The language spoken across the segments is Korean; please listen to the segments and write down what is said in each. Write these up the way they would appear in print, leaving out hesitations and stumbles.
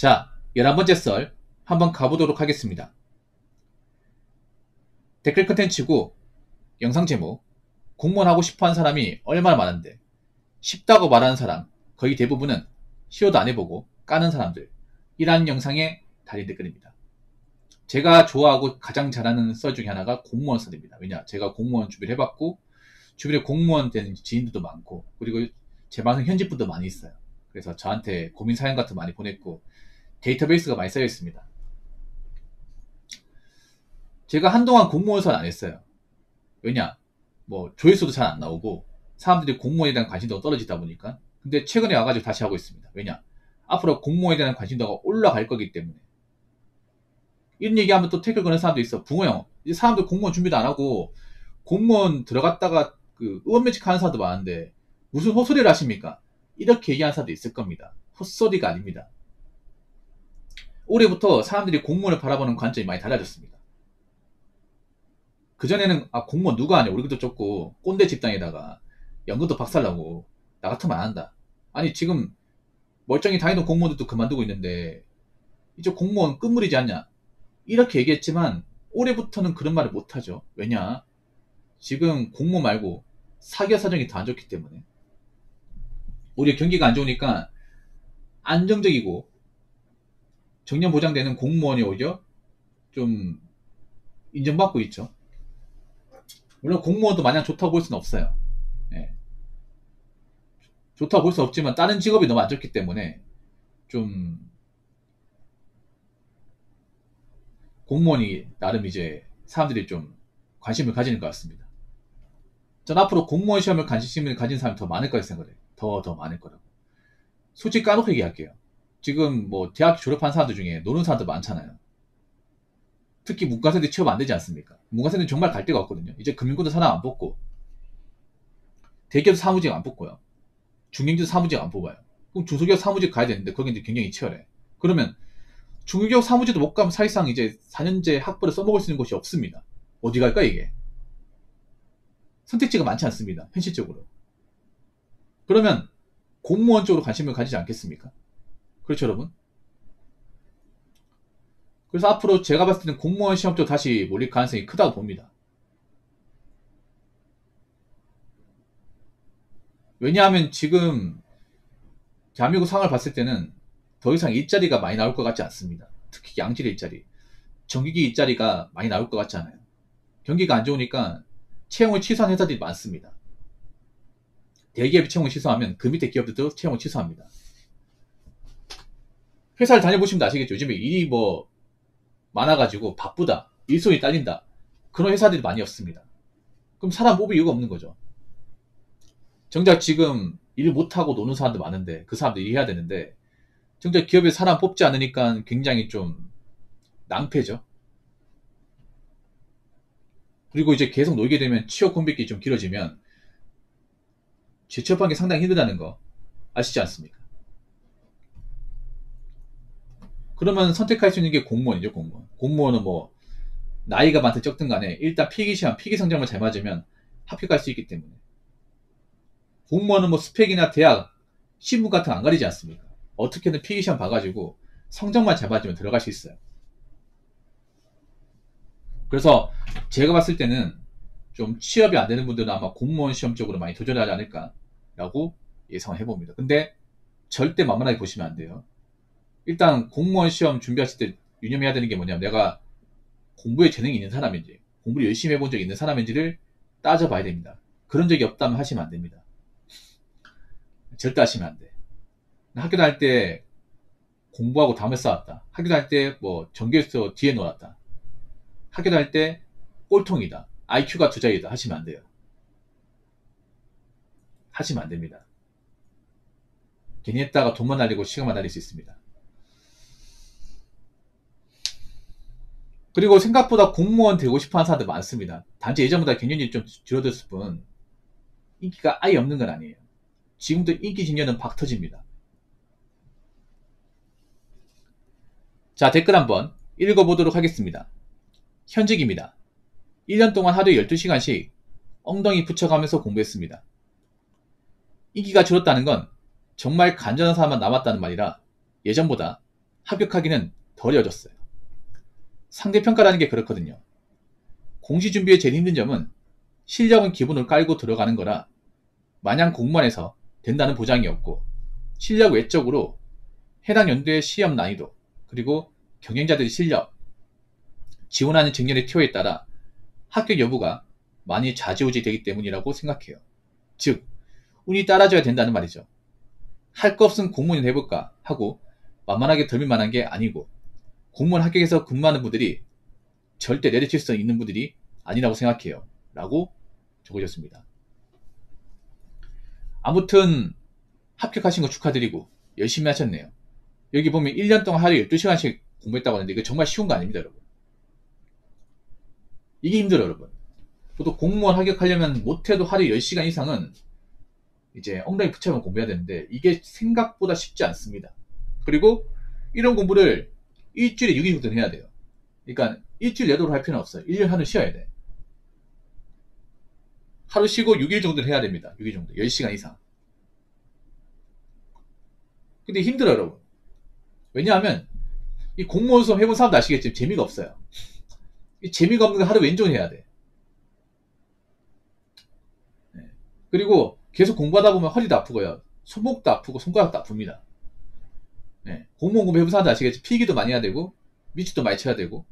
자, 11번째 썰 한번 가보도록 하겠습니다. 댓글 컨텐츠고 영상 제목 공무원 하고 싶어하는 사람이 얼마나 많은데 쉽다고 말하는 사람 거의 대부분은 시도도 안 해보고 까는 사람들 이라는 영상의 달인 댓글입니다. 제가 좋아하고 가장 잘하는 썰 중에 하나가 공무원 썰입니다. 왜냐? 제가 공무원 준비를 해봤고 주변에 공무원 되는 지인들도 많고 그리고 제 방송 현직 분도 많이 있어요. 그래서 저한테 고민 사연 같은 거 많이 보냈고 데이터베이스가 많이 쌓여 있습니다. 제가 한동안 공무원 썰 안 했어요. 왜냐? 뭐 조회수도 잘 안 나오고 사람들이 공무원에 대한 관심도가 떨어지다 보니까. 근데 최근에 와가지고 다시 하고 있습니다. 왜냐? 앞으로 공무원에 대한 관심도가 올라갈 거기 때문에. 이런 얘기하면 또 댓글 거는 사람도 있어. 붕어 형, 이제 사람들 공무원 준비도 안 하고 공무원 들어갔다가 그 의원매직 하는 사람도 많은데 무슨 헛소리를 하십니까? 이렇게 얘기하는 사람도 있을 겁니다. 헛소리가 아닙니다. 올해부터 사람들이 공무원을 바라보는 관점이 많이 달라졌습니다. 그전에는 공무원 누가 하냐 월급도 적고 꼰대 집단에다가 연금도 박살나고 나 같으면 안 한다. 아니 지금 멀쩡히 다니던 공무원들도 그만두고 있는데 이제 공무원 끝물이지 않냐 이렇게 얘기했지만 올해부터는 그런 말을 못하죠. 왜냐 지금 공무원 말고 사기업 사정이 더 안 좋기 때문에. 우리 경기가 안 좋으니까 안정적이고 정년 보장되는 공무원이 오히려 좀 인정받고 있죠. 물론 공무원도 마냥 좋다고 볼 수는 없어요. 예. 좋다고 볼 수 없지만 다른 직업이 너무 안 좋기 때문에 좀 공무원이 나름 이제 사람들이 좀 관심을 가지는 것 같습니다. 전 앞으로 공무원 시험을 관심을 가진 사람이 더 많을 거라고 생각해요. 더 많을 거라고. 솔직히 까놓고 얘기할게요. 지금 뭐 대학교 졸업한 사람들 중에 노는 사람들 많잖아요. 특히 문과생들 취업 안 되지 않습니까? 문과생들 정말 갈 데가 없거든요. 이제 금융권도 사람 안 뽑고 대기업 사무직 안 뽑고요. 중견기업 사무직 안 뽑아요. 그럼 중소기업 사무직 가야 되는데 거기 이제 경쟁이 치열해. 그러면 중소기업 사무직도 못 가면 사실상 이제 4년제 학벌을 써먹을 수 있는 곳이 없습니다. 어디 갈까 이게? 선택지가 많지 않습니다. 현실적으로. 그러면 공무원 쪽으로 관심을 가지지 않겠습니까? 그렇죠 여러분? 그래서 앞으로 제가 봤을 때는 공무원 시험 쪽 다시 몰릴 가능성이 크다고 봅니다. 왜냐하면 지금 대한민국 상황을 봤을 때는 더 이상 일자리가 많이 나올 것 같지 않습니다. 특히 양질의 일자리, 정규직 일자리가 많이 나올 것 같지 않아요. 경기가 안 좋으니까 채용을 취소한 회사들이 많습니다. 대기업이 채용을 취소하면 그 밑에 기업들도 채용을 취소합니다. 회사를 다녀보시면 아시겠죠. 요즘에 일이 뭐 많아가지고 바쁘다, 일손이 딸린다 그런 회사들이 많이 없습니다. 그럼 사람 뽑을 이유가 없는 거죠. 정작 지금 일 못하고 노는 사람도 많은데 그 사람들 일해야 되는데 정작 기업에 사람 뽑지 않으니까 굉장히 좀 낭패죠. 그리고 이제 계속 놀게 되면 취업 공백기 좀 길어지면 재취업하는 게 상당히 힘들다는 거 아시지 않습니까? 그러면 선택할 수 있는 게 공무원이죠. 공무원은 뭐 나이가 많든 적든 간에 일단 필기시험 필기성적만 잘 맞으면 합격할 수 있기 때문에. 공무원은 뭐 스펙이나 대학 신분 같은 거 안 가리지 않습니까? 어떻게든 필기시험 봐가지고 성적만 잘 맞으면 들어갈 수 있어요. 그래서 제가 봤을 때는 좀 취업이 안 되는 분들은 아마 공무원 시험 쪽으로 많이 도전하지 않을까 라고 예상을 해봅니다. 근데 절대 만만하게 보시면 안 돼요. 일단 공무원 시험 준비하실 때 유념해야 되는 게 뭐냐면 내가 공부에 재능이 있는 사람인지 공부를 열심히 해본 적이 있는 사람인지를 따져봐야 됩니다. 그런 적이 없다면 하시면 안 됩니다. 절대 하시면 안 돼. 학교 다닐 때 공부하고 담을 쌓았다. 학교 다닐 때 뭐 전교에서 뒤에 놀았다. 학교 다닐 때 꼴통이다. IQ가 두자이다. 하시면 안 돼요. 하시면 안 됩니다. 괜히 했다가 돈만 날리고 시간만 날릴 수 있습니다. 그리고 생각보다 공무원 되고 싶어하는 사람들 많습니다. 단지 예전보다 경쟁률이 좀 줄어들었을 뿐 인기가 아예 없는 건 아니에요. 지금도 인기 직녀는 박 터집니다. 자, 댓글 한번 읽어보도록 하겠습니다. 현직입니다. 1년 동안 하루에 12시간씩 엉덩이 붙여가면서 공부했습니다. 인기가 줄었다는 건 정말 간절한 사람만 남았다는 말이라 예전보다 합격하기는 덜 어려졌어요. 상대평가라는 게 그렇거든요. 공시준비의 제일 힘든 점은 실력은 기본으로 깔고 들어가는 거라 마냥 공부만 해서 된다는 보장이 없고, 실력 외적으로 해당 연도의 시험 난이도, 그리고 경쟁자들의 실력, 지원하는 직렬의 티오에 따라 합격 여부가 많이 좌지우지 되기 때문이라고 생각해요. 즉, 운이 따라줘야 된다는 말이죠. 할 거 없으면 공무원 해볼까 하고 만만하게 덜 만한 게 아니고, 공무원 합격해서 근무하는 분들이 절대 내려칠 수 있는 분들이 아니라고 생각해요. 라고 적어줬습니다. 아무튼 합격하신 거 축하드리고 열심히 하셨네요. 여기 보면 1년 동안 하루에 12시간씩 공부했다고 하는데 이거 정말 쉬운 거 아닙니다, 여러분. 이게 힘들어요, 여러분. 또 공무원 합격하려면 못해도 하루에 10시간 이상은 이제 엉덩이 붙여서 공부해야 되는데 이게 생각보다 쉽지 않습니다. 그리고 이런 공부를 일주일에 6일 정도 해야 돼요. 그러니까 일주일 내도록 할 필요는 없어요. 1년 하루 쉬어야 돼. 하루 쉬고 6일 정도는 해야 됩니다. 6일 정도. 10시간 이상. 근데 힘들어요, 여러분. 왜냐하면 이 공무원 수업 해본 사람도 아시겠지만 재미가 없어요. 이 재미가 없는 거 하루 왼종일 해야 돼. 네. 그리고 계속 공부하다 보면 허리도 아프고요. 손목도 아프고 손가락도 아픕니다. 네. 공무원 공부 해본 사람도 아시겠지만 필기도 많이 해야 되고 밑줄도 많이 쳐야 되고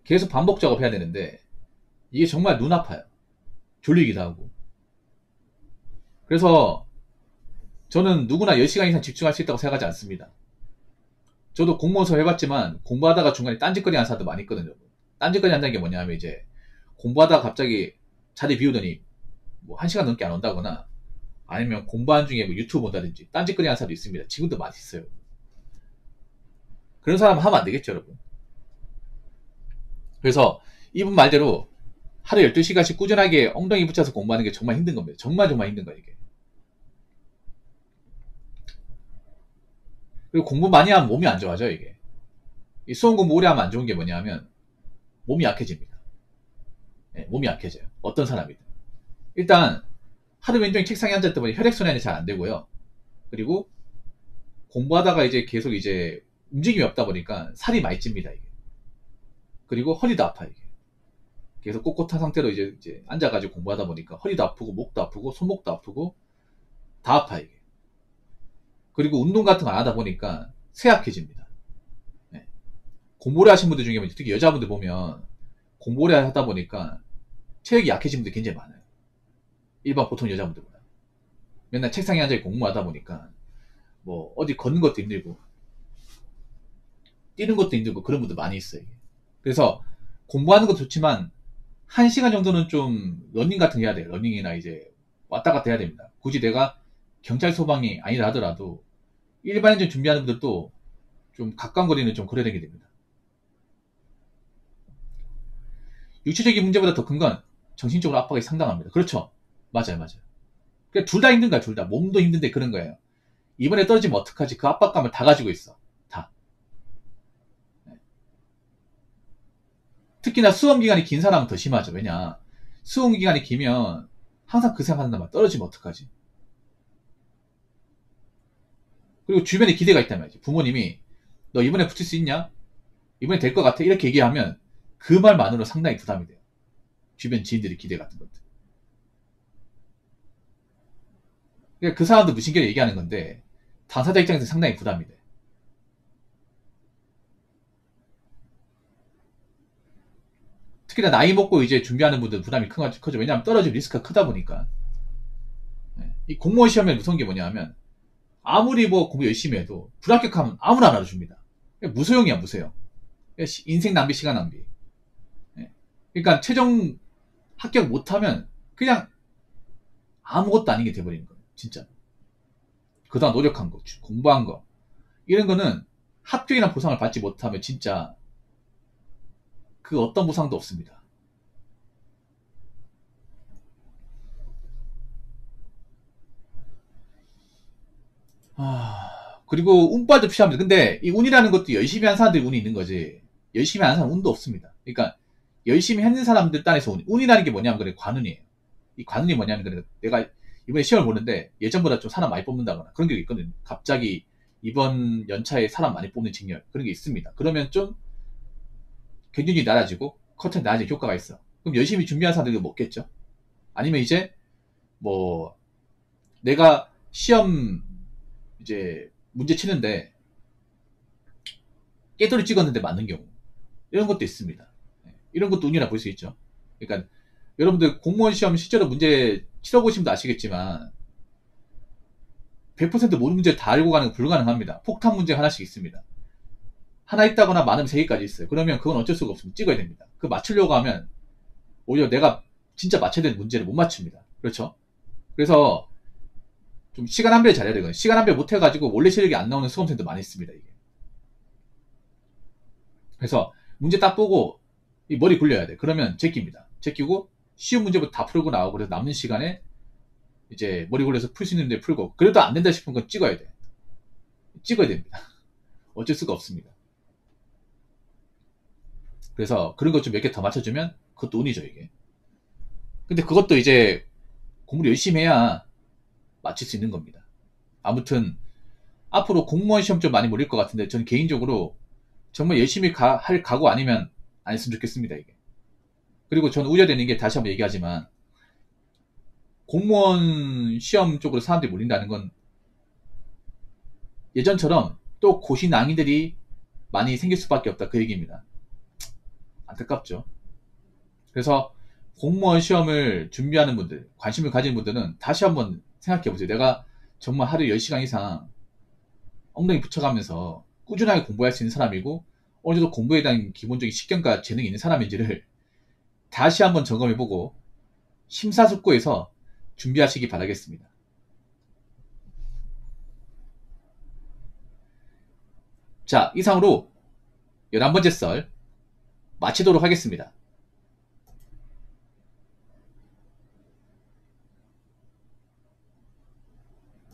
계속 반복 작업해야 되는데 이게 정말 눈 아파요. 졸리기도 하고. 그래서 저는 누구나 10시간 이상 집중할 수 있다고 생각하지 않습니다. 저도 공무원 수업 해봤지만 공부하다가 중간에 딴짓거리 하는 사람도 많이 있거든요. 딴짓거리 한다는 게 뭐냐면 이제 공부하다가 갑자기 자리 비우더니 뭐 1시간 넘게 안 온다거나 아니면 공부하는 중에 뭐 유튜브 본다든지 딴짓거리 하는 사람도 있습니다. 지금도 많이 있어요. 그런 사람 하면 안 되겠죠, 여러분. 그래서 이분 말대로 하루 12시간씩 꾸준하게 엉덩이 붙여서 공부하는 게 정말 힘든 겁니다. 정말 힘든 거예요, 이게. 그리고 공부 많이 하면 몸이 안 좋아져요, 이게. 이 수험 공부 오래 하면 안 좋은 게 뭐냐면 몸이 약해집니다. 네, 몸이 약해져요. 어떤 사람이든. 일단 하루 왼종일 책상에 앉았다 보니 혈액순환이 잘 안 되고요. 그리고 공부하다가 이제 계속 이제 움직임이 없다 보니까 살이 많이 찝니다, 이게. 그리고 허리도 아파요, 이게. 계속 꼿꼿한 상태로 이제 앉아가지고 공부하다 보니까 허리도 아프고 목도 아프고 손목도 아프고 다 아파, 이게. 그리고 운동 같은 거 안 하다 보니까 쇠약해집니다. 네. 공부를 하신 분들 중에 특히 여자분들 보면 공부를 하다 보니까 체력이 약해진 분들이 굉장히 많아요. 일반 보통 여자분들보다. 맨날 책상에 앉아 공부하다 보니까 뭐 어디 걷는 것도 힘들고 뛰는 것도 힘들고 그런 분들 많이 있어요. 이게. 그래서 공부하는 것도 좋지만 1시간 정도는 좀 러닝 같은 거 해야 돼요. 러닝이나 이제 왔다 갔다 해야 됩니다. 굳이 내가 경찰 소방이 아니라 하더라도 일반인전 준비하는 분들도 좀 가까운 거리는 좀 걸어야 되게 됩니다. 육체적인 문제보다 더 큰 건 정신적으로 압박이 상당합니다. 그렇죠? 맞아요. 그러니까 둘 다 힘든 거야, 둘 다. 몸도 힘든데 그런 거예요. 이번에 떨어지면 어떡하지? 그 압박감을 다 가지고 있어. 다. 네. 특히나 수험 기간이 긴 사람은 더 심하죠. 왜냐? 수험 기간이 길면 항상 그 생각한단 말이야. 떨어지면 어떡하지? 그리고 주변에 기대가 있단 말이지. 부모님이 너 이번에 붙을 수 있냐? 이번에 될 것 같아? 이렇게 얘기하면 그 말만으로 상당히 부담이 돼요. 주변 지인들의 기대 같은 것들. 그러니까 그 사람도 무심결에 얘기하는 건데 당사자 입장에서 상당히 부담이 돼. 특히나 나이 먹고 이제 준비하는 분들 부담이 커져. 왜냐하면 떨어질 리스크가 크다 보니까. 이 공무원 시험에 무서운 게 뭐냐면 아무리 뭐 공부 열심히 해도 불합격하면 아무나 안 알아줍니다. 무소용이야, 무소용. 인생 낭비, 시간 낭비. 그러니까 최종 합격 못하면 그냥 아무것도 아닌 게 돼버리는 거예요. 진짜. 그동안 노력한 거, 공부한 거 이런 거는 합격이나 보상을 받지 못하면 진짜 그 어떤 보상도 없습니다. 그리고 운빨도 필요합니다. 근데 이 운이라는 것도 열심히 한 사람들이 운이 있는 거지 열심히 안 한 사람은 운도 없습니다. 그러니까 열심히 하는 사람들 딴에서 운이라는 게 뭐냐면 그래 관운이에요. 이 관운이 뭐냐면 그래 내가 이번에 시험을 보는데 예전보다 좀 사람 많이 뽑는다거나 그런 게 있거든요. 갑자기 이번 연차에 사람 많이 뽑는 직렬 그런 게 있습니다. 그러면 좀 경쟁률이 낮아지고 커트가 낮아지는 효과가 있어. 그럼 열심히 준비한 사람들이 먹겠죠. 아니면 이제 뭐 내가 시험 이제 문제 치는데 깨돌이 찍었는데 맞는 경우 이런 것도 있습니다. 이런 것도 운이라 볼 수 있죠. 그러니까 여러분들 공무원 시험 실제로 문제 치러보시면 아시겠지만 100% 모든 문제를 다 알고 가는 건 불가능합니다. 폭탄 문제 하나씩 있습니다. 하나 있다거나 많으면 3개까지 있어요. 그러면 그건 어쩔 수가 없으면 찍어야 됩니다. 그 맞추려고 하면 오히려 내가 진짜 맞춰야 되는 문제를 못 맞춥니다. 그렇죠? 그래서 좀 시간 안배를 잘해야 되거든요. 시간 안배 못 해가지고 원래 실력이 안 나오는 수험생도 많이 있습니다. 이게. 그래서 문제 딱 보고 이 머리 굴려야 돼. 그러면 제낍니다. 제끼고 쉬운 문제부터 다 풀고 나오고 그래서 남는 시간에 이제 머리 굴려서 풀 수 있는 문제 풀고 그래도 안 된다 싶은 건 찍어야 돼. 찍어야 됩니다. 어쩔 수가 없습니다. 그래서 그런 것 좀 몇 개 더 맞춰주면 그것도 운이죠 이게. 근데 그것도 이제 공부를 열심히 해야 맞출 수 있는 겁니다. 아무튼 앞으로 공무원 시험 좀 많이 몰릴 것 같은데 저는 개인적으로 정말 열심히 할 각오 아니면 안 했으면 좋겠습니다 이게. 그리고 저는 우려되는 게 다시 한번 얘기하지만 공무원 시험 쪽으로 사람들이 몰린다는 건 예전처럼 또 고시낭인들이 많이 생길 수밖에 없다 그 얘기입니다. 안타깝죠. 그래서 공무원 시험을 준비하는 분들, 관심을 가진 분들은 다시 한번 생각해 보세요. 내가 정말 하루 10시간 이상 엉덩이 붙여가면서 꾸준하게 공부할 수 있는 사람이고 어느 정도 공부에 대한 기본적인 식견과 재능이 있는 사람인지를 다시 한번 점검해보고 심사숙고해서 준비하시기 바라겠습니다. 자, 이상으로 11번째 썰 마치도록 하겠습니다.